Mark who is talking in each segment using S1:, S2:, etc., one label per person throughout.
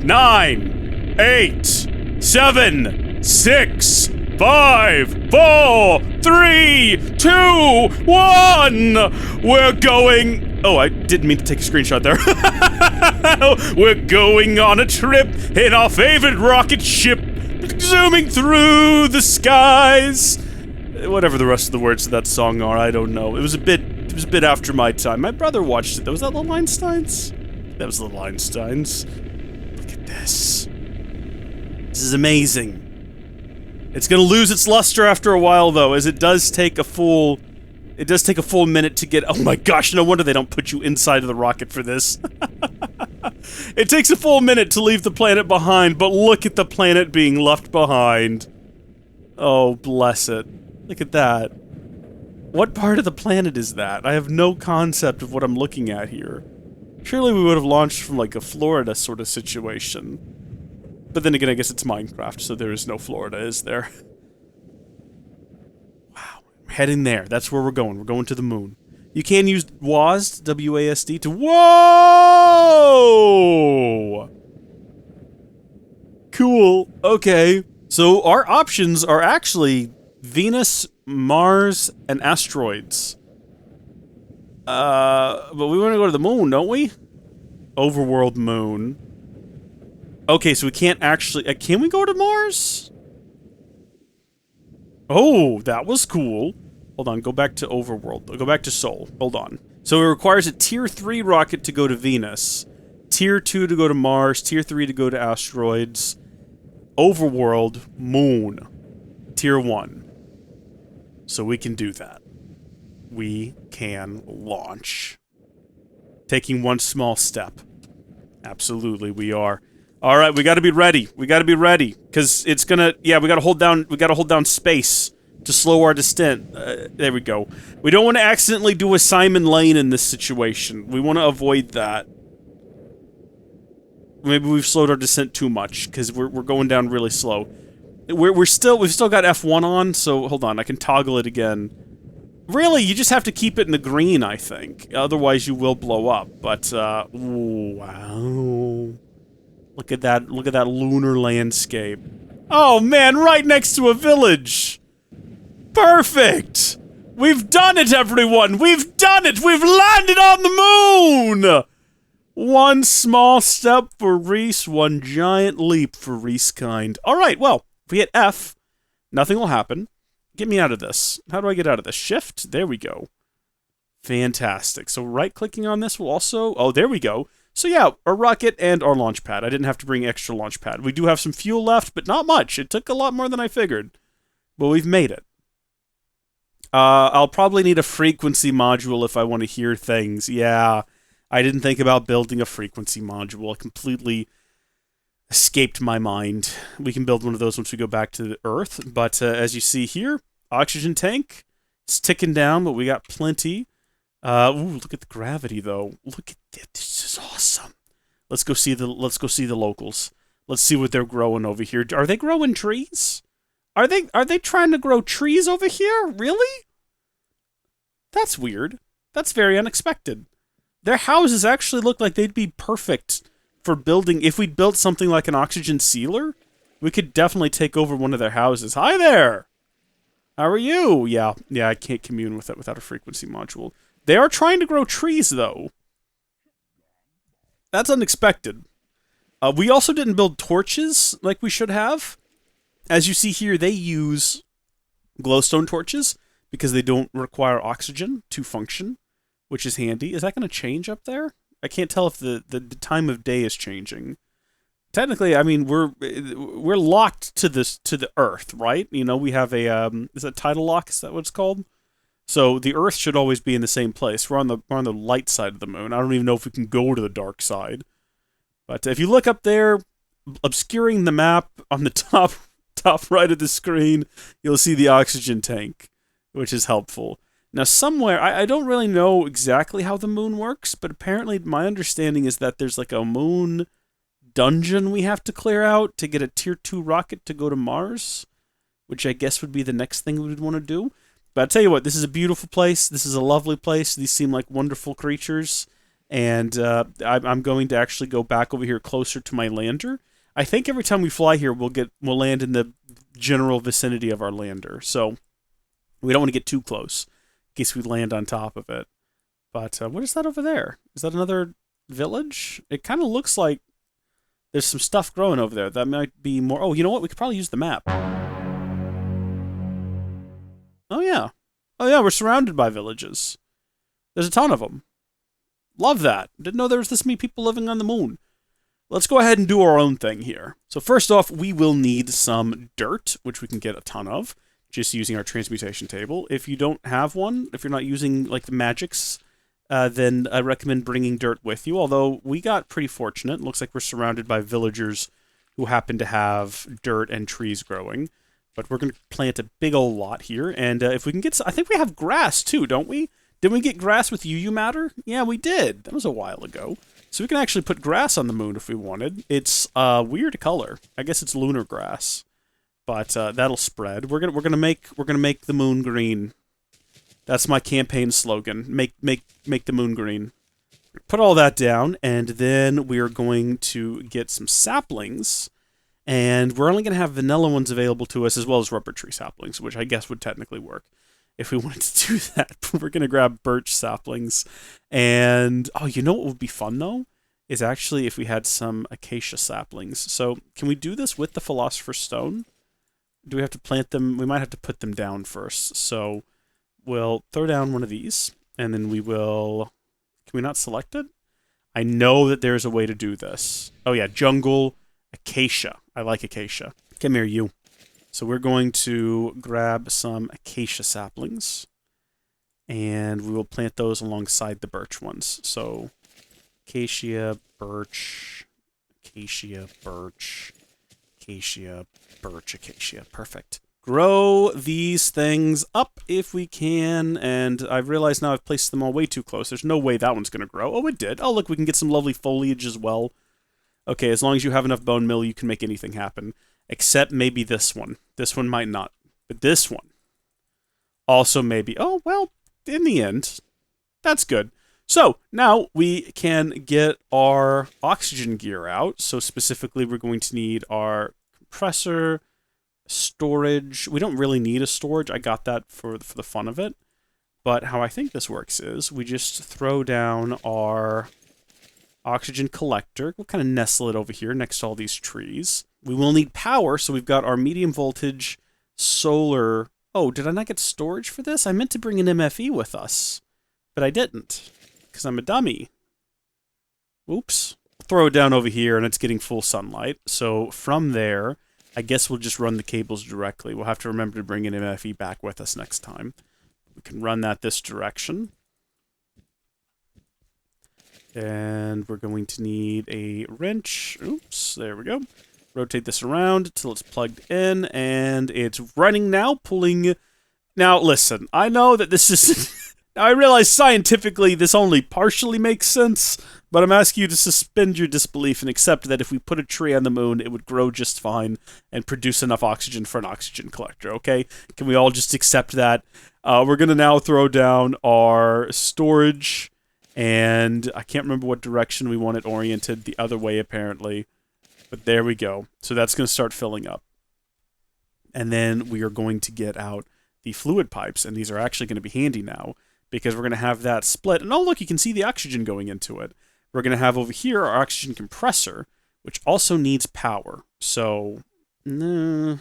S1: 9, 8, 7, 6, 5, 4, 3, 2, 1. We're going... Oh, I didn't mean to take a screenshot there. We're going on a trip in our favorite rocket ship, zooming through the skies. Whatever the rest of the words of that song are, I don't know. It was a bit after my time. My brother watched it. Was that the Einsteins? That was the Einsteins. Look at this. This is amazing. It's gonna lose its luster after a while, though, as it does take a full... It does take a full minute to get... Oh my gosh, no wonder they don't put you inside of the rocket for this. It takes a full minute to leave the planet behind, but look at the planet being left behind. Oh, bless it. Look at that. What part of the planet is that? I have no concept of what I'm looking at here. Surely we would have launched from, like, a Florida sort of situation. But then again, I guess it's Minecraft, so there is no Florida, is there? Wow. We're heading there. That's where we're going. We're going to the moon. You can use WASD, W-A-S-D, to... Whoa! Cool. Okay. So our options are actually Venus, Mars, and asteroids. But we want to go to the moon, don't we? Overworld moon. Okay, so we can't actually... can we go to Mars? Oh, that was cool. Hold on, go back to Overworld. Go back to Sol. Hold on. So it requires a Tier 3 rocket to go to Venus, Tier 2 to go to Mars, Tier 3 to go to asteroids, Overworld, Moon, Tier 1. So we can do that. We can launch. Taking one small step. Absolutely, we are. Alright, we gotta be ready. We gotta be ready. Because it's gonna... Yeah, we gotta hold down space to slow our descent. There we go. We don't want to accidentally do a Simon Lane in this situation. We want to avoid that. Maybe we've slowed our descent too much, because we're going down really slow. We've still got F1 on, so hold on, I can toggle it again. Really, you just have to keep it in the green, I think. Otherwise, you will blow up. But, ooh, wow. Look at that lunar landscape. Oh, man, right next to a village! Perfect! We've done it, everyone! We've done it! We've landed on the moon! One small step for Rees, one giant leap for Rees kind. Alright, well, if we hit F, nothing will happen. Get me out of this. How do I get out of this? Shift? There we go. Fantastic. So right-clicking on this will also... Oh, there we go. So yeah, our rocket and our launch pad. I didn't have to bring extra launch pad. We do have some fuel left, but not much. It took a lot more than I figured. But we've made it. I'll probably need a frequency module if I want to hear things. Yeah, I didn't think about building a frequency module. It completely escaped my mind. We can build one of those once we go back to the Earth. But as you see here, oxygen tank. It's ticking down, but we got plenty. Ooh, look at the gravity though. Look at this. This is awesome. Let's go see the locals. Let's see what they're growing over here. Are they growing trees? Are they trying to grow trees over here? Really? That's weird. That's very unexpected. Their houses actually look like they'd be perfect for building. If we built something like an oxygen sealer, we could definitely take over one of their houses. Hi there! How are you? Yeah, I can't commune with it without a frequency module. They are trying to grow trees, though. That's unexpected. We also didn't build torches like we should have. As you see here, they use glowstone torches because they don't require oxygen to function, which is handy. Is that going to change up there? I can't tell if the time of day is changing. Technically, I mean, we're locked to the Earth, right? You know, we have a is that tidal lock? Is that what it's called? So the Earth should always be in the same place. We're on the light side of the moon. I don't even know if we can go to the dark side. But if you look up there, obscuring the map on the top right of the screen, you'll see the oxygen tank, which is helpful. Now somewhere, I don't really know exactly how the moon works, but apparently my understanding is that there's like a moon dungeon we have to clear out to get a Tier 2 rocket to go to Mars, which I guess would be the next thing we would want to do. But I'll tell you what, this is a beautiful place. This is a lovely place. These seem like wonderful creatures. And I'm going to actually go back over here closer to my lander. I think every time we fly here, we'll land in the general vicinity of our lander. So we don't want to get too close in case we land on top of it. But what is that over there? Is that another village? It kind of looks like there's some stuff growing over there. That might be more... Oh, you know what? We could probably use the map. Oh, yeah. Oh, yeah, we're surrounded by villages. There's a ton of them. Love that. Didn't know there was this many people living on the moon. Let's go ahead and do our own thing here. So first off, we will need some dirt, which we can get a ton of, just using our transmutation table. If you don't have one, if you're not using like the magics, then I recommend bringing dirt with you, although we got pretty fortunate. It looks like we're surrounded by villagers who happen to have dirt and trees growing. But we're going to plant a big old lot here, and if we can get... I think we have grass, too, don't we? Didn't we get grass with UU matter? Yeah, we did. That was a while ago. So we can actually put grass on the moon if we wanted. It's a weird color. I guess it's lunar grass, but that'll spread. We're gonna make the moon green. That's my campaign slogan. Make the moon green. Put all that down, and then we're going to get some saplings, and we're only gonna have vanilla ones available to us as well as rubber tree saplings, which I guess would technically work if we wanted to do that. We're going to grab birch saplings. And, oh, you know what would be fun, though? Is actually if we had some acacia saplings. So, can we do this with the Philosopher's Stone? Do we have to plant them? We might have to put them down first. So, we'll throw down one of these. And then we will... Can we not select it? I know that there's a way to do this. Oh, yeah, jungle acacia. I like acacia. Come here, you. So we're going to grab some acacia saplings, and we will plant those alongside the birch ones. So acacia, birch, acacia, birch, acacia, birch, acacia. Perfect. Grow these things up if we can, and I've realized now I've placed them all way too close. There's no way that one's going to grow. Oh, it did. Oh, look, we can get some lovely foliage as well. Okay, as long as you have enough bone meal, you can make anything happen. Except maybe this one. This one might not. But this one. Also maybe. Oh, well, in the end, that's good. So, now we can get our oxygen gear out. So, specifically, we're going to need our compressor, storage. We don't really need a storage. I got that for the fun of it. But how I think this works is we just throw down our oxygen collector. We'll kind of nestle it over here next to all these trees. We will need power, so we've got our medium voltage solar... Oh, did I not get storage for this? I meant to bring an MFE with us, but I didn't, because I'm a dummy. Oops. Throw it down over here, and it's getting full sunlight. So from there, I guess we'll just run the cables directly. We'll have to remember to bring an MFE back with us next time. We can run that this direction. And we're going to need a wrench. Oops, there we go. Rotate this around until it's plugged in, and it's running now, pulling... Now, listen, I know that this is... I realize scientifically this only partially makes sense, but I'm asking you to suspend your disbelief and accept that if we put a tree on the moon, it would grow just fine and produce enough oxygen for an oxygen collector, okay? Can we all just accept that? We're going to now throw down our storage, and I can't remember what direction we want it oriented. The other way, apparently. But there we go. So that's going to start filling up. And then we are going to get out the fluid pipes, and these are actually going to be handy now because we're going to have that split. And oh, look, you can see the oxygen going into it. We're going to have over here our oxygen compressor, which also needs power. So, nah.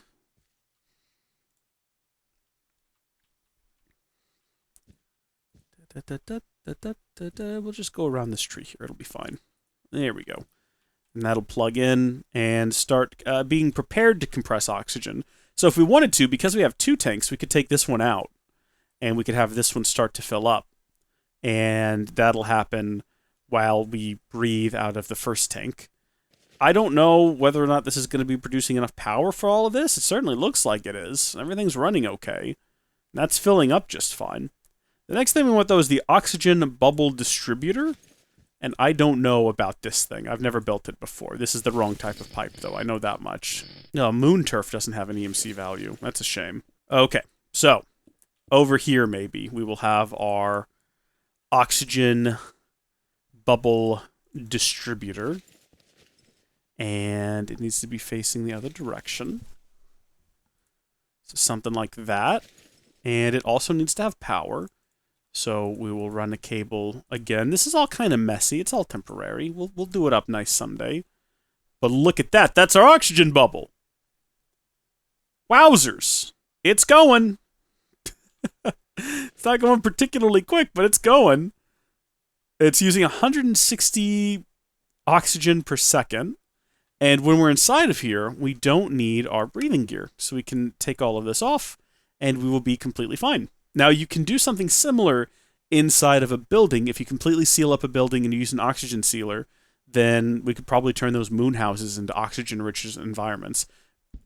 S1: We'll just go around this tree here. It'll be fine. There we go. And that'll plug in and start being prepared to compress oxygen. So if we wanted to, because we have two tanks, we could take this one out, and we could have this one start to fill up. And that'll happen while we breathe out of the first tank. I don't know whether or not this is going to be producing enough power for all of this. It certainly looks like it is. Everything's running okay. That's filling up just fine. The next thing we want, though, is the oxygen bubble distributor. And I don't know about this thing. I've never built it before. This is the wrong type of pipe, though. I know that much. No, moon turf doesn't have an EMC value. That's a shame. Okay, so over here, maybe, we will have our oxygen bubble distributor. And it needs to be facing the other direction. So something like that. And it also needs to have power. So we will run a cable again. This is all kind of messy. It's all temporary. We'll do it up nice someday. But look at that. That's our oxygen bubble. Wowzers. It's going. It's not going particularly quick, but it's going. It's using 160 oxygen per second. And when we're inside of here, we don't need our breathing gear. So we can take all of this off, and we will be completely fine. Now, you can do something similar inside of a building. If you completely seal up a building and you use an oxygen sealer, then we could probably turn those moon houses into oxygen-rich environments.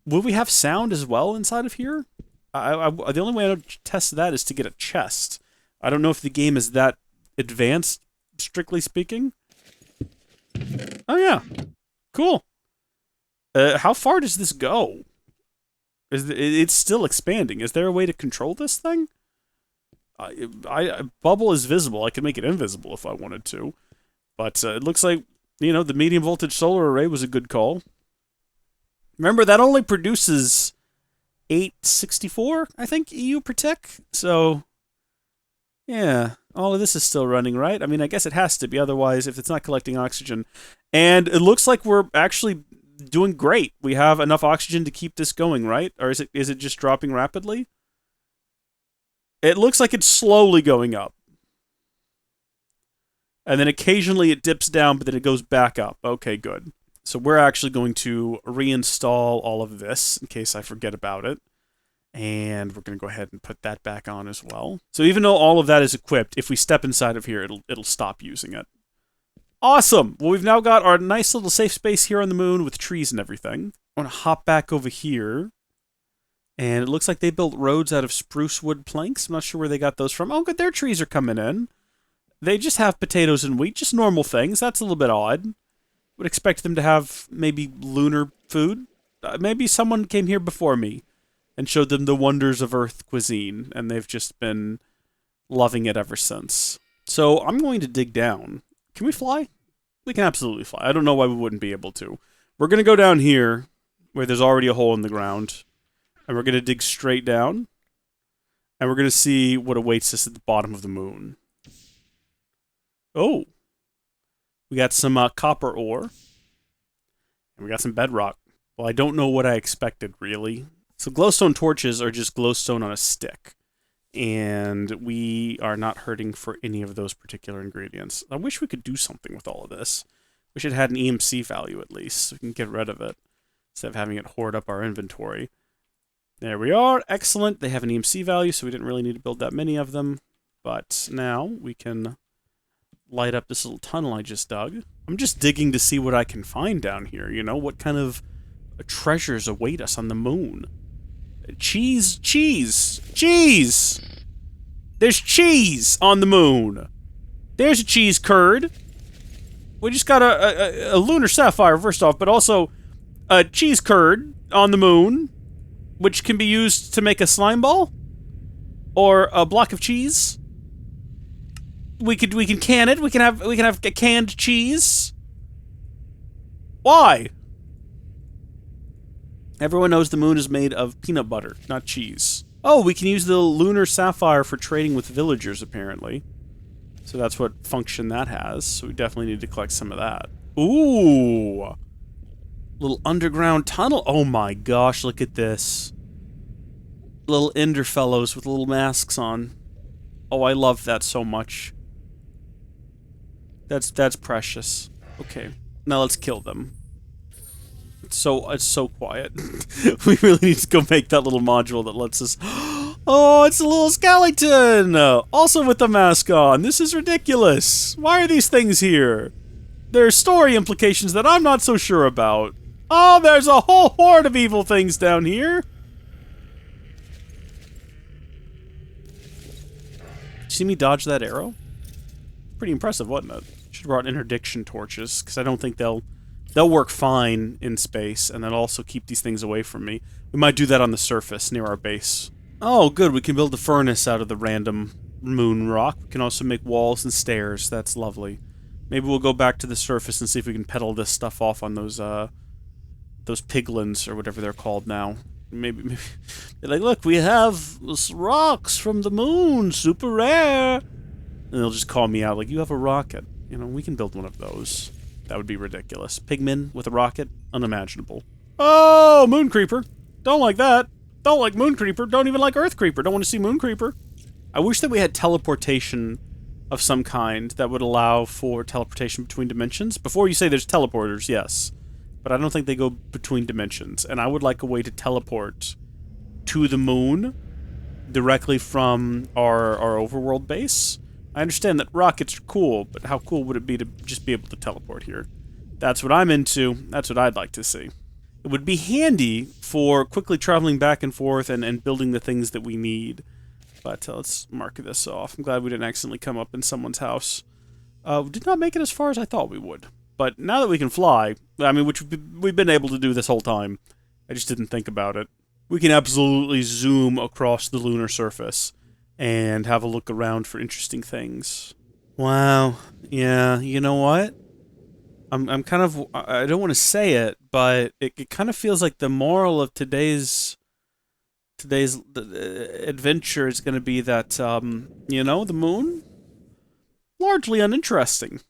S1: Will we have sound as well inside of here? The only way I would test that is to get a chest. I don't know if the game is that advanced, strictly speaking. Oh, yeah. Cool. How far does this go? It's still expanding. Is there a way to control this thing? Bubble is visible. I could make it invisible if I wanted to. But it looks like, you know, the medium voltage solar array was a good call. Remember, that only produces 864, I think, EU per tick. So, yeah, all of this is still running, right? I mean, I guess it has to be. Otherwise, if it's not collecting oxygen. And it looks like we're actually doing great. We have enough oxygen to keep this going, right? Or is it just dropping rapidly? It looks like it's slowly going up. And then occasionally it dips down, but then it goes back up. Okay, good. So we're actually going to reinstall all of this in case I forget about it. And we're going to go ahead and put that back on as well. So even though all of that is equipped, if we step inside of here, it'll stop using it. Awesome! Well, we've now got our nice little safe space here on the moon with trees and everything. I want to hop back over here. And it looks like they built roads out of spruce wood planks. I'm not sure where they got those from. Oh, good, their trees are coming in. They just have potatoes and wheat, just normal things. That's a little bit odd. Would expect them to have maybe lunar food. Maybe someone came here before me and showed them the wonders of Earth cuisine, and they've just been loving it ever since. So I'm going to dig down. Can we fly? We can absolutely fly. I don't know why we wouldn't be able to. We're going to go down here, where there's already a hole in the ground, and we're going to dig straight down, and we're going to see what awaits us at the bottom of the moon. Oh. We got some copper ore, and we got some bedrock. Well, I don't know what I expected, really. So glowstone torches are just glowstone on a stick. And we are not hurting for any of those particular ingredients. I wish we could do something with all of this. Wish it had an EMC value at least, so we can get rid of it, instead of having it hoard up our inventory. There we are. Excellent. They have an EMC value, so we didn't really need to build that many of them. But now we can light up this little tunnel I just dug. I'm just digging to see what I can find down here, you know? What kind of treasures await us on the moon? Cheese! Cheese! Cheese! There's cheese on the moon! There's a cheese curd! We just got a lunar sapphire, first off, but also a cheese curd on the moon, which can be used to make a slime ball? Or a block of cheese? We can can it. We can have canned cheese. Why? Everyone knows the moon is made of peanut butter, not cheese. Oh, we can use the lunar sapphire for trading with villagers, apparently. So that's what function that has. So we definitely need to collect some of that. Ooh! Little underground tunnel. Oh my gosh, look at this. Little ender fellows with little masks on. Oh, I love that so much. That's precious. Okay, now let's kill them. It's so quiet. We really need to go make that little module that lets us... Oh, it's a little skeleton! Also with the mask on. This is ridiculous. Why are these things here? There's story implications that I'm not so sure about. Oh, there's a whole horde of evil things down here. See me dodge that arrow? Pretty impressive, wasn't it? Should have brought interdiction torches, because I don't think they'll work fine in space, and they'll also keep these things away from me. We might do that on the surface, near our base. Oh, good, we can build a furnace out of the random moon rock. We can also make walls and stairs, that's lovely. Maybe we'll go back to the surface and see if we can pedal this stuff off on those piglins, or whatever they're called now. Maybe they're like, look, we have rocks from the moon, super rare. And they'll just call me out, like, you have a rocket. You know, we can build one of those. That would be ridiculous. Pigmen with a rocket? Unimaginable. Oh, Moon Creeper. Don't like that. Don't like Moon Creeper. Don't even like Earth Creeper. Don't want to see Moon Creeper. I wish that we had teleportation of some kind that would allow for teleportation between dimensions. Before you say there's teleporters, yes. But I don't think they go between dimensions. And I would like a way to teleport to the moon directly from our overworld base. I understand that rockets are cool, but how cool would it be to just be able to teleport here? That's what I'm into. That's what I'd like to see. It would be handy for quickly traveling back and forth and building the things that we need. But let's mark this off. I'm glad we didn't accidentally come up in someone's house. We did not make it as far as I thought we would. But now that we can fly, I mean, which we've been able to do this whole time, I just didn't think about it. We can absolutely zoom across the lunar surface and have a look around for interesting things. Wow. Yeah, you know what? I'm kind of, I don't want to say it, but it kind of feels like the moral of today's adventure is going to be that, you know, the moon, largely uninteresting.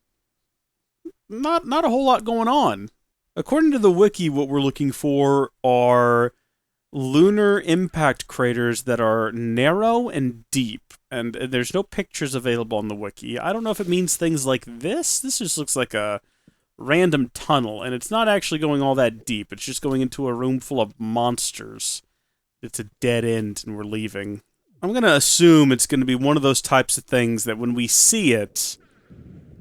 S1: Not a whole lot going on. According to the wiki, what we're looking for are lunar impact craters that are narrow and deep, and there's no pictures available on the wiki. I don't know if it means things like this. This just looks like a random tunnel, and it's not actually going all that deep. It's just going into a room full of monsters. It's a dead end, and we're leaving. I'm going to assume it's going to be one of those types of things that when we see it,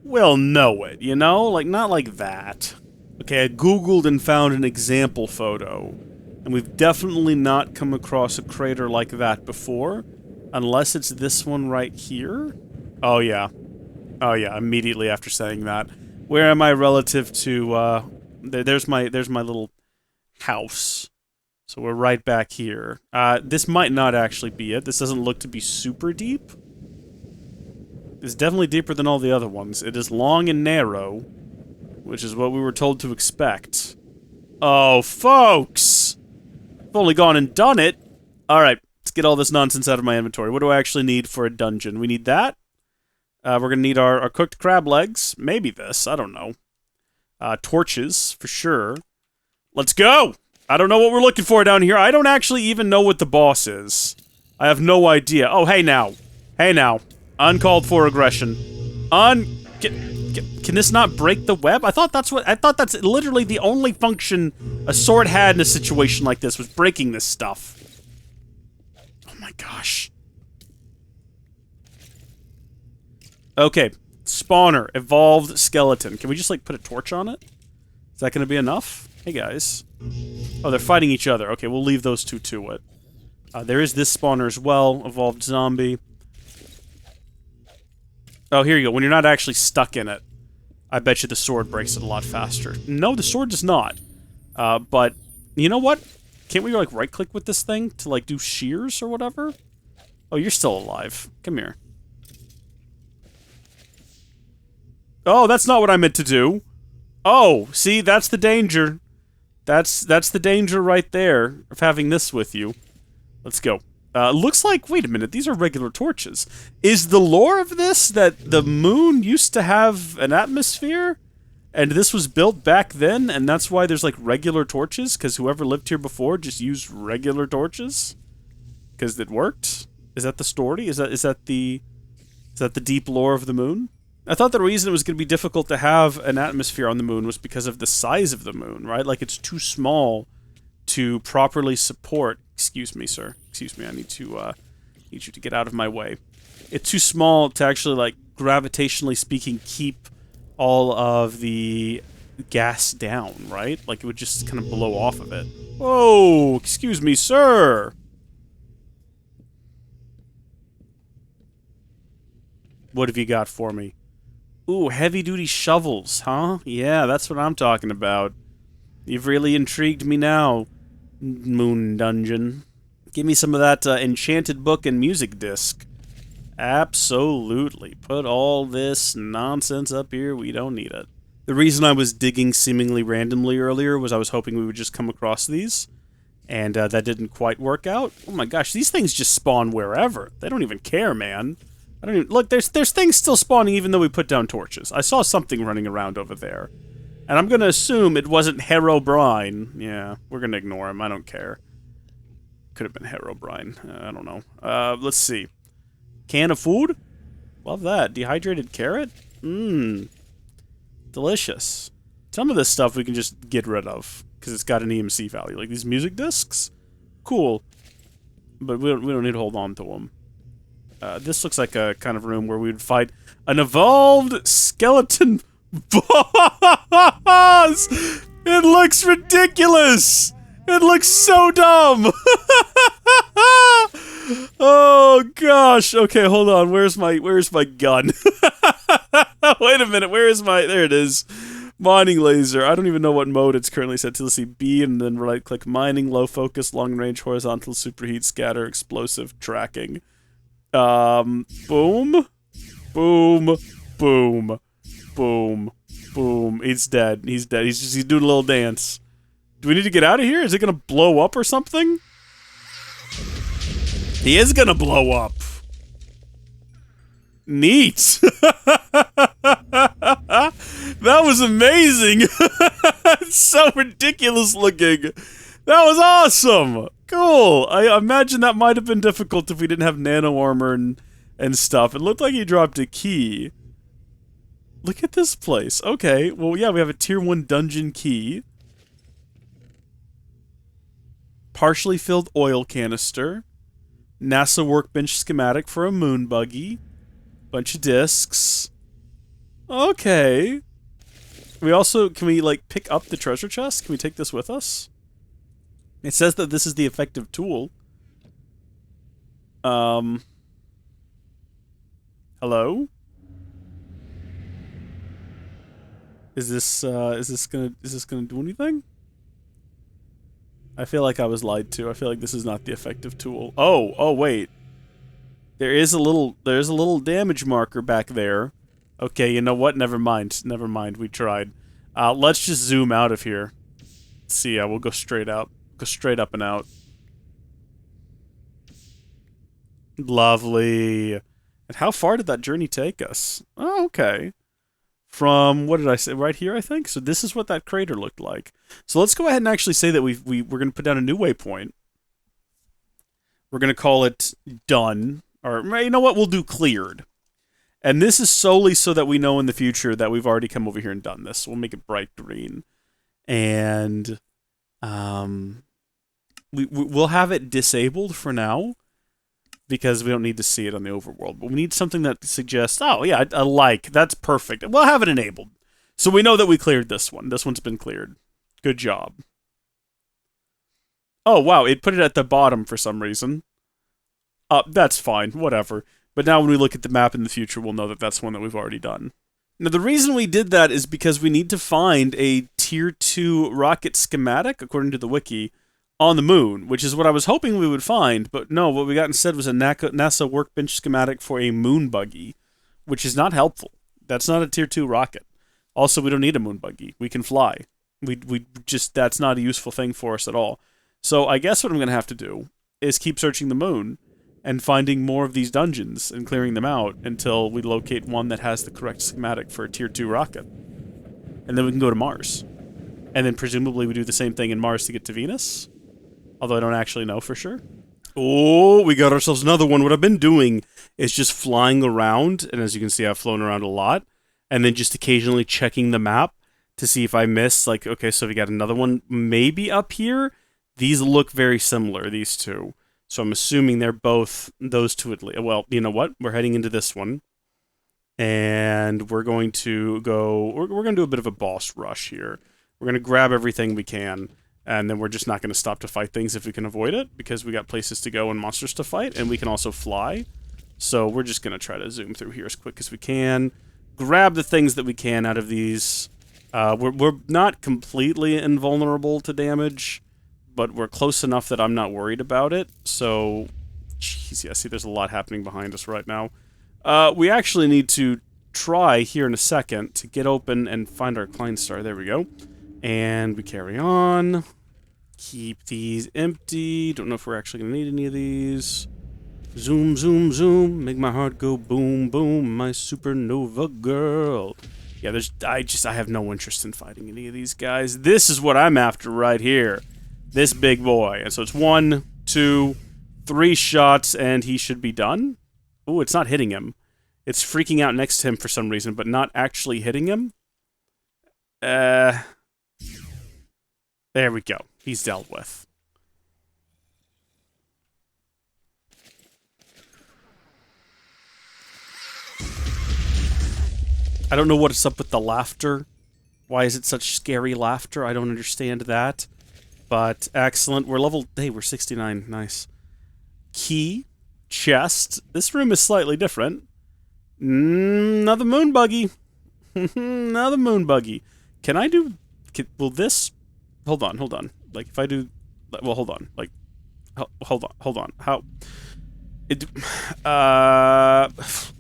S1: we'll know it, you know? Like, not like that. Okay, I googled and found an example photo, and we've definitely not come across a crater like that before, unless it's this one right here. Oh, yeah. Oh, yeah, immediately after saying that. Where am I relative to, there's my little house. So we're right back here. This might not actually be it. This doesn't look to be super deep. It's definitely deeper than all the other ones. It is long and narrow, which is what we were told to expect. Oh, folks! I've only gone and done it. Alright, let's get all this nonsense out of my inventory. What do I actually need for a dungeon? We need that. We're gonna need our cooked crab legs. Maybe this. I don't know. Torches, for sure. Let's go! I don't know what we're looking for down here. I don't actually even know what the boss is. I have no idea. Oh, hey now. Hey now. Uncalled for aggression. Can this not break the web? I thought that's literally the only function a sword had in a situation like this, was breaking this stuff. Oh my gosh. Okay. Spawner. Evolved skeleton. Can we just, like, put a torch on it? Is that gonna be enough? Hey, guys. Oh, they're fighting each other. Okay, we'll leave those two to it. There is this spawner as well. Evolved zombie. Oh, here you go. When you're not actually stuck in it, I bet you the sword breaks it a lot faster. No, the sword does not. But, you know what? Can't we, like, right-click with this thing to, like, do shears or whatever? Oh, you're still alive. Come here. Oh, that's not what I meant to do. Oh, see, that's the danger. That's the danger right there of having this with you. Let's go. Looks like, wait a minute, these are regular torches. Is the lore of this that the moon used to have an atmosphere? And this was built back then, and that's why there's, like, regular torches? Because whoever lived here before just used regular torches? Because it worked? Is that the story? Is that the deep lore of the moon? I thought the reason it was going to be difficult to have an atmosphere on the moon was because of the size of the moon, right? Like, it's too small to properly support... Excuse me, sir. Excuse me, I need you to get out of my way. It's too small to actually, like, gravitationally speaking, keep all of the gas down, right? Like, it would just kind of blow off of it. Whoa! Excuse me, sir! What have you got for me? Ooh, heavy-duty shovels, huh? Yeah, that's what I'm talking about. You've really intrigued me now, Moon Dungeon. Give me some of that enchanted book and music disc. Absolutely. Put all this nonsense up here. We don't need it. The reason I was digging seemingly randomly earlier was I was hoping we would just come across these. And that didn't quite work out. Oh my gosh, these things just spawn wherever. They don't even care, man. I don't even... Look, there's things still spawning even though we put down torches. I saw something running around over there. And I'm gonna assume it wasn't Herobrine. Yeah, we're gonna ignore him. I don't care. Could have been Herobrine. I don't know. Let's see. Can of food? Love that. Dehydrated carrot? Mmm. Delicious. Some of this stuff we can just get rid of, because it's got an EMC value. Like these music discs? Cool. But we don't need to hold on to them. This looks like a kind of room where we would fight an evolved skeleton boss! It looks ridiculous! It looks so dumb! Oh gosh. Okay, hold on. Where's my gun? Wait a minute. Where is my... There it is. Mining laser. I don't even know what mode it's currently set to. Let's see. B and then right click. Mining, low focus, long range, horizontal, superheat, scatter, explosive, tracking. Boom. Boom. Boom. Boom. Boom. He's dead. He's dead. He's doing a little dance. Do we need to get out of here? Is it gonna blow up or something? He is gonna blow up. Neat. That was amazing. It's so ridiculous looking. That was awesome. Cool. I imagine that might have been difficult if we didn't have nano armor and stuff. It looked like he dropped a key. Look at this place. Okay. Well, yeah, we have a tier 1 dungeon key. Partially filled oil canister. NASA workbench schematic for a moon buggy. Bunch of discs. Okay. We also, can we like pick up the treasure chest? Can we take this with us? It says that this is the effective tool. Hello? Is this gonna do anything? I feel like I was lied to. I feel like this is not the effective tool. Oh, wait. There's a little damage marker back there. Okay, you know what? Never mind. Never mind. We tried. Let's just zoom out of here. Let's see, yeah, we'll go straight out. Go straight up and out. Lovely. And how far did that journey take us? Oh, okay. From, what did I say? Right here, I think? So this is what that crater looked like. So let's go ahead and actually say that we're going to put down a new waypoint. We're going to call it done. Or, you know what? We'll do cleared. And this is solely so that we know in the future that we've already come over here and done this. We'll make it bright green. And we'll have it disabled for now, because we don't need to see it on the overworld. But we need something that suggests, oh yeah, a like. That's perfect. We'll have it enabled. So we know that we cleared this one. This one's been cleared. Good job. Oh wow, it put it at the bottom for some reason. That's fine, whatever. But now when we look at the map in the future, we'll know that that's one that we've already done. Now the reason we did that is because we need to find a tier 2 rocket schematic, according to the wiki, on the moon, which is what I was hoping we would find, but no, what we got instead was a NASA workbench schematic for a moon buggy, which is not helpful. That's not a tier 2 rocket. Also, we don't need a moon buggy. We can fly. We just, that's not a useful thing for us at all. So I guess what I'm going to have to do is keep searching the moon and finding more of these dungeons and clearing them out until we locate one that has the correct schematic for a tier 2 rocket. And then we can go to Mars. And then presumably we do the same thing in Mars to get to Venus. Although I don't actually know for sure. Oh, we got ourselves another one. What I've been doing is just flying around, and as you can see, I've flown around a lot, and then just occasionally checking the map to see if I miss, like, okay, so we got another one maybe up here. These look very similar, these two. So I'm assuming they're both those two at least. Well, you know what? We're heading into this one. And we're going to go... We're going to do a bit of a boss rush here. We're going to grab everything we can. And then we're just not going to stop to fight things if we can avoid it, because we got places to go and monsters to fight, and we can also fly. So we're just going to try to zoom through here as quick as we can. Grab the things that we can out of these. We're not completely invulnerable to damage, but we're close enough that I'm not worried about it. So, jeez, yeah, see, there's a lot happening behind us right now. We actually need to try here in a second to get open and find our Klein star. There we go. And we carry on. Keep these empty. Don't know if we're actually going to need any of these. Zoom, zoom, zoom. Make my heart go boom, boom. My supernova girl. Yeah, I have no interest in fighting any of these guys. This is what I'm after right here. This big boy. And so it's 1, 2, 3 shots, and he should be done. Ooh, it's not hitting him. It's freaking out next to him for some reason, but not actually hitting him. There we go. He's dealt with. I don't know what's up with the laughter. Why is it such scary laughter? I don't understand that. But excellent. We're level... Hey, we're 69. Nice. Key. Chest. This room is slightly different. Another moon buggy. Another moon buggy. Can I do... will this... Hold on. Like, if I do... Well, hold on. Like... Hold on. How... It...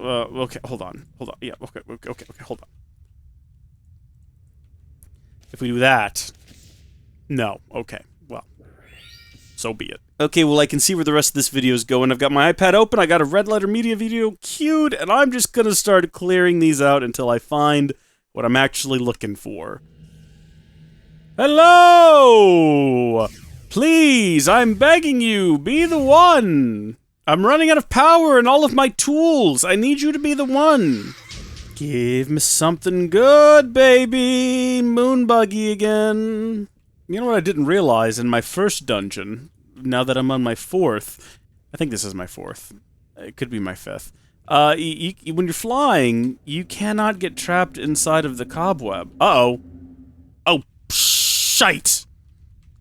S1: okay, hold on. Yeah, okay, hold on. If we do that... No. Okay. Well. So be it. Okay, well, I can see where the rest of this video is going. I've got my iPad open, I got a Red Letter Media video queued, and I'm just gonna start clearing these out until I find what I'm actually looking for. Hello! Please, I'm begging you, be the one! I'm running out of power and all of my tools. I need you to be the one. Give me something good, baby. Moon buggy again. You know what I didn't realize in my first dungeon, now that I'm on my 4th, I think this is my 4th, it could be my 5th, when you're flying, you cannot get trapped inside of the cobweb. Uh-oh. Oh, shite.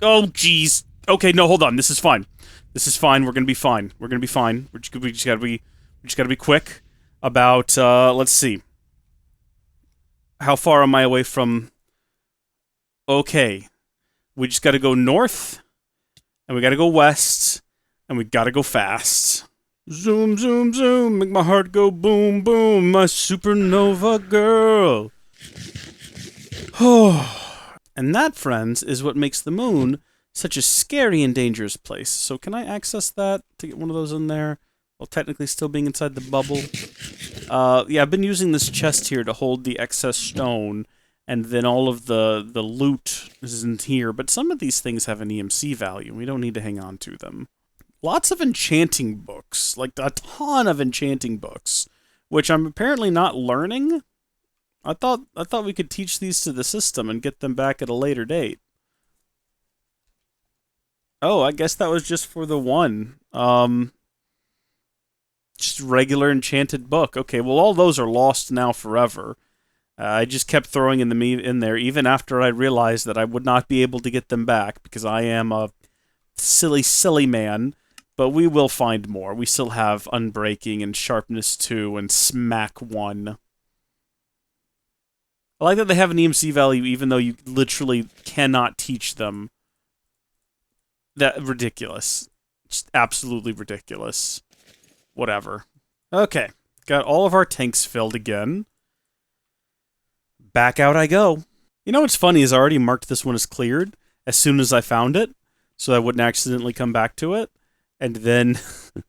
S1: Oh, jeez. Okay, no, hold on, this is fine. This is fine, we're gonna be fine. We're gonna be fine. We just gotta be quick about, let's see. How far am I away from... Okay. We just gotta go north, and we gotta go west, and we gotta go fast. Zoom, zoom, zoom, make my heart go boom, boom, my supernova girl. And that, friends, is what makes the moon such a scary and dangerous place. So can I access that to get one of those in there, while technically still being inside the bubble? Yeah, I've been using this chest here to hold the excess stone, and then all of the loot isn't here, but some of these things have an EMC value, and we don't need to hang on to them. Lots of enchanting books, like a ton of enchanting books, which I'm apparently not learning. I thought we could teach these to the system and get them back at a later date. Oh, I guess that was just for the one. Just regular enchanted book. Okay, well all those are lost now forever. I just kept throwing them in there, even after I realized that I would not be able to get them back, because I am a silly, silly man. But we will find more. We still have Unbreaking and Sharpness 2 and Smack 1. I like that they have an EMC value, even though you literally cannot teach them. That ridiculous. Just absolutely ridiculous. Whatever. Okay. Got all of our tanks filled again. Back out I go. You know what's funny is I already marked this one as cleared as soon as I found it, so I wouldn't accidentally come back to it. And then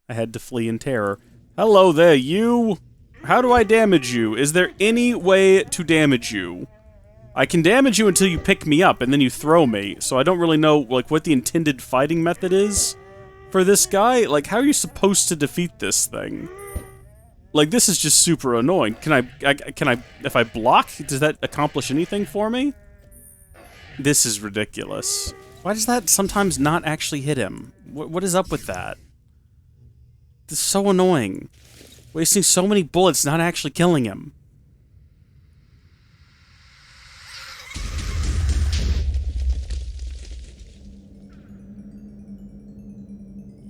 S1: I had to flee in terror. Hello there, you! How do I damage you? Is there any way to damage you? I can damage you until you pick me up, and then you throw me, so I don't really know, like, what the intended fighting method is for this guy. Like, how are you supposed to defeat this thing? Like, this is just super annoying. Can I, if I block, does that accomplish anything for me? This is ridiculous. Why does that sometimes not actually hit him? What is up with that? This is so annoying. Wasting so many bullets, not actually killing him.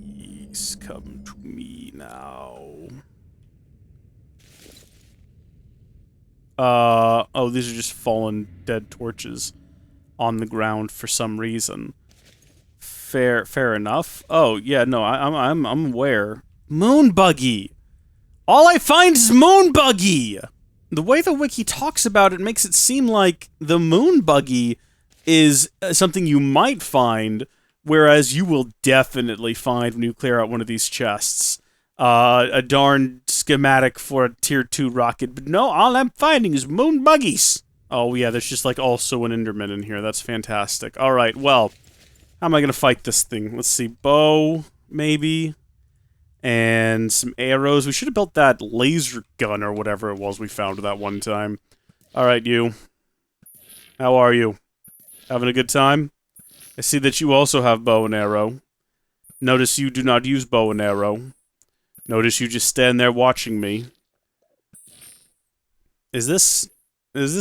S1: Please come to me now. Oh, these are just fallen dead torches on the ground for some reason. Fair enough. Oh, yeah, no, I'm aware. Moon buggy! All I find is moon buggy! The way the wiki talks about it makes it seem like the moon buggy is something you might find, whereas you will definitely find when you clear out one of these chests. A darn schematic for a tier 2 rocket, but no, all I'm finding is moon buggies! Oh yeah, there's just like also an Enderman in here, that's fantastic. Alright, well, how am I gonna fight this thing? Let's see, bow, maybe? And some arrows. We should have built that laser gun or whatever it was we found that one time. Alright, you. How are you? Having a good time? I see that you also have bow and arrow. Notice you do not use bow and arrow. Notice you just stand there watching me. Is this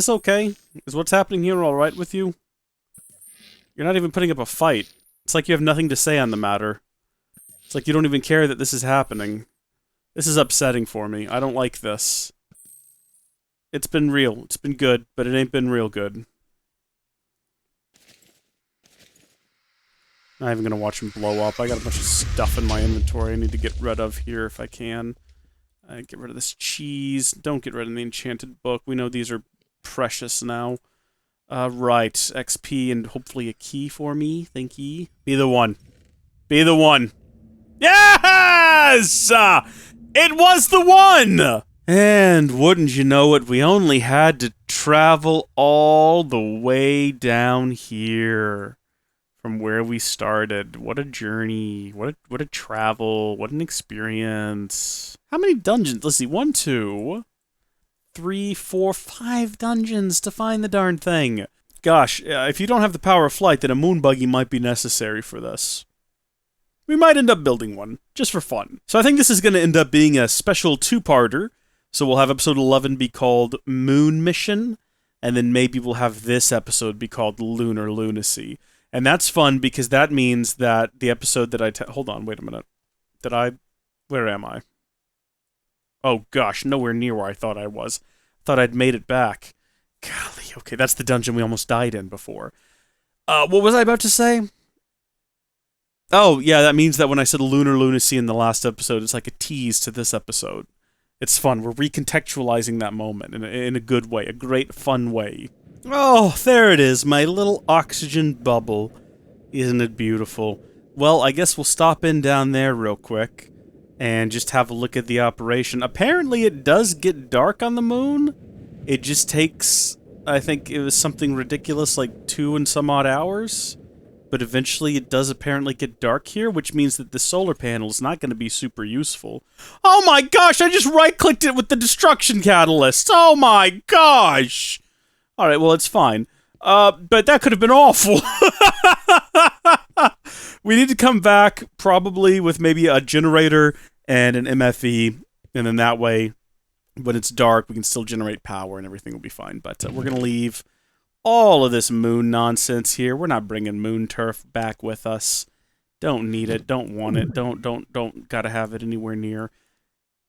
S1: okay? Is what's happening here alright with you? You're not even putting up a fight. It's like you have nothing to say on the matter. It's like you don't even care that this is happening. This is upsetting for me. I don't like this. It's been real. It's been good, but it ain't been real good. I'm not even gonna watch him blow up. I got a bunch of stuff in my inventory I need to get rid of here if I can. Get rid of this cheese. Don't get rid of the enchanted book. We know these are precious now. Right. XP and hopefully a key for me. Thank ye. Be the one. Be the one. Yes! It was the one! And wouldn't you know it, we only had to travel all the way down here from where we started. What a journey. What a travel. What an experience. How many dungeons? Let's see. 1, 2, 3, 4, 5 dungeons to find the darn thing. Gosh, if you don't have the power of flight, then a moon buggy might be necessary for this. We might end up building one, just for fun. So I think this is going to end up being a special 2-parter. So we'll have episode 11 be called Moon Mission, and then maybe we'll have this episode be called Lunar Lunacy. And that's fun because that means that the episode that hold on, wait a minute. Where am I? Oh gosh, nowhere near where I thought I was. Thought I'd made it back. Golly, okay, that's the dungeon we almost died in before. What was I about to say? Oh, yeah, that means that when I said Lunar Lunacy in the last episode, it's like a tease to this episode. It's fun. We're recontextualizing that moment in a good way, a great, fun way. Oh, there it is, my little oxygen bubble. Isn't it beautiful? Well, I guess we'll stop in down there real quick and just have a look at the operation. Apparently, it does get dark on the moon. It just takes, I think it was something ridiculous, like 2 and some odd hours. But eventually it does apparently get dark here, which means that the solar panel is not going to be super useful. Oh my gosh, I just right-clicked it with the destruction catalyst! Oh my gosh! Alright, well, it's fine. But that could have been awful. We need to come back, probably, with maybe a generator and an MFE, and then that way, when it's dark, we can still generate power and everything will be fine. But we're going to leave all of this moon nonsense here. We're not bringing moon turf back with us. Don't need it. Don't want it. Don't gotta have it anywhere near.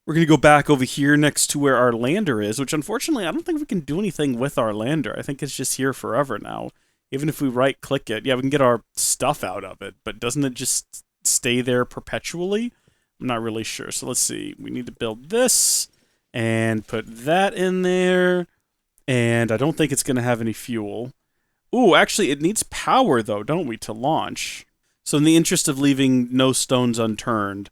S1: We're gonna go back over here next to where our lander is, which unfortunately I don't think we can do anything with our lander. I think it's just here forever now. Even if we right-click it, yeah, we can get our stuff out of it, but doesn't it just stay there perpetually? I'm not really sure. So let's see. We need to build this and put that in there. And I don't think it's going to have any fuel. Ooh, actually, it needs power, though, don't we, to launch? So in the interest of leaving no stones unturned,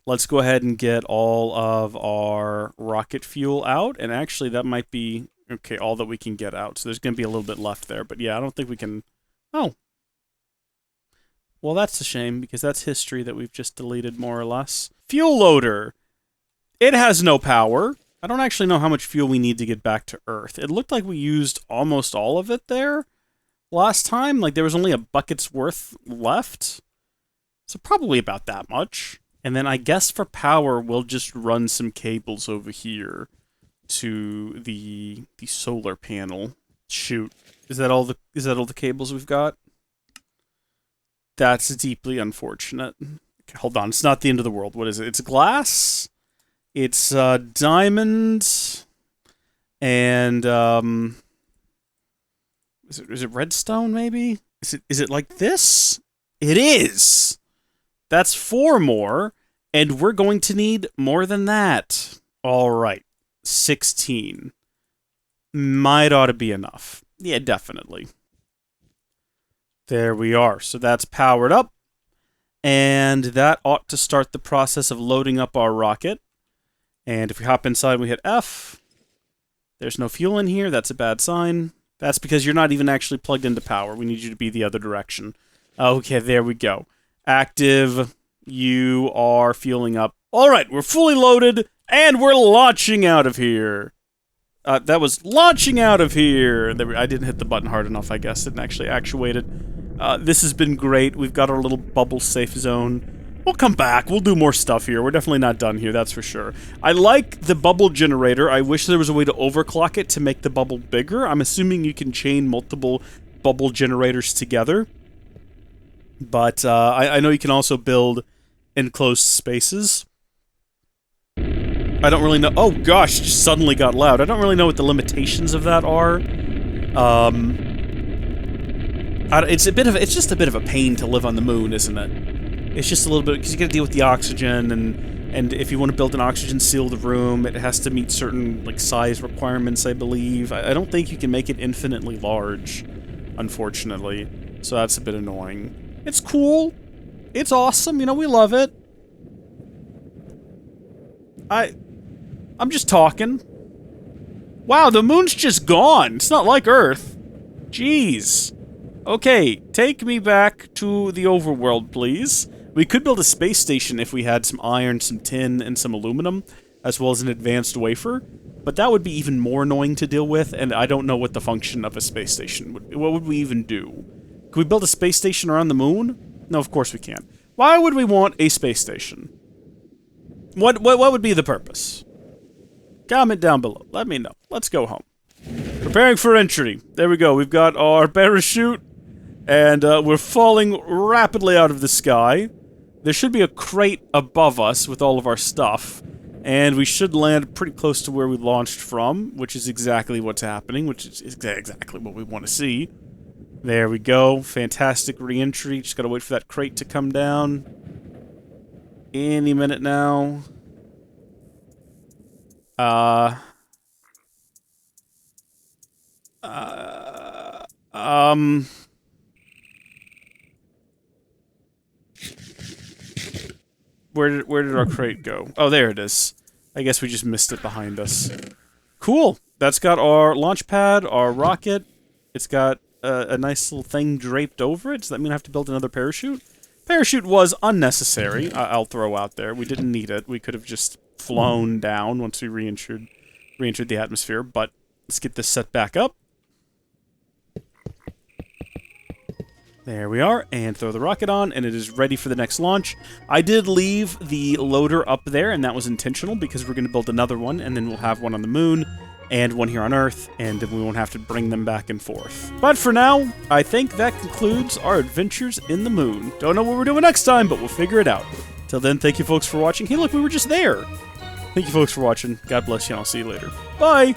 S1: let's go ahead and get all of our rocket fuel out. And actually, that might be, okay, all that we can get out. So there's going to be a little bit left there. But yeah, I don't think we can... Oh. Well, that's a shame, because that's history that we've just deleted, more or less. Fuel loader. It has no power. I don't actually know how much fuel we need to get back to Earth. It looked like we used almost all of it there last time. Like, there was only a bucket's worth left. So probably about that much. And then I guess for power, we'll just run some cables over here to the solar panel. Shoot. Is that all the cables we've got? That's deeply unfortunate. Okay, hold on. It's not the end of the world. What is it? It's glass? It's diamond, and is it redstone? Maybe is it like this? It is. That's 4 more, and we're going to need more than that. All right. 16. Might ought to be enough. Yeah, definitely. There we are. So that's powered up. And that ought to start the process of loading up our rocket. And if we hop inside and we hit F, there's no fuel in here. That's a bad sign. That's because you're not even actually plugged into power. We need you to be the other direction. Okay, there we go. Active. You are fueling up. All right, we're fully loaded, and we're launching out of here. That was launching out of here. I didn't hit the button hard enough, I guess. Didn't actually actuate it. This has been great. We've got our little bubble safe zone. We'll come back. We'll do more stuff here. We're definitely not done here, that's for sure. I like the bubble generator. I wish there was a way to overclock it to make the bubble bigger. I'm assuming you can chain multiple bubble generators together. But I know you can also build enclosed spaces. I don't really know. Oh gosh, just suddenly got loud. I don't really know what the limitations of that are. It's just a bit of a pain to live on the moon, isn't it? It's just a little bit, because you got to deal with the oxygen, and if you want to build an oxygen-sealed room, it has to meet certain like size requirements, I believe. I don't think you can make it infinitely large, unfortunately. So that's a bit annoying. It's cool. It's awesome. You know, we love it. I'm just talking. Wow, the moon's just gone. It's not like Earth. Jeez. Okay, take me back to the overworld, please. We could build a space station if we had some iron, some tin, and some aluminum, as well as an advanced wafer. But that would be even more annoying to deal with, and I don't know what the function of a space station would be. What would we even do? Could we build a space station around the moon? No, of course we can't. Why would we want a space station? What would be the purpose? Comment down below. Let me know. Let's go home. Preparing for entry. There we go. We've got our parachute, and we're falling rapidly out of the sky. There should be a crate above us with all of our stuff, and we should land pretty close to where we launched from, which is exactly what's happening, which is exactly what we want to see. There we go. Fantastic re-entry. Just gotta wait for that crate to come down. Any minute now. Where did our crate go? Oh, there it is. I guess we just missed it behind us. Cool. That's got our launch pad, our rocket. It's got a nice little thing draped over it. Does that mean I have to build another parachute? Parachute was unnecessary, I'll throw out there. We didn't need it. We could have just flown down once we re-entered the atmosphere, but let's get this set back up. There we are, and throw the rocket on, and it is ready for the next launch. I did leave the loader up there, and that was intentional, because we're going to build another one, and then we'll have one on the moon, and one here on Earth, and then we won't have to bring them back and forth. But for now, I think that concludes our adventures in the moon. Don't know what we're doing next time, but we'll figure it out. Till then, thank you folks for watching. Hey look, we were just there! Thank you folks for watching. God bless you, and I'll see you later. Bye!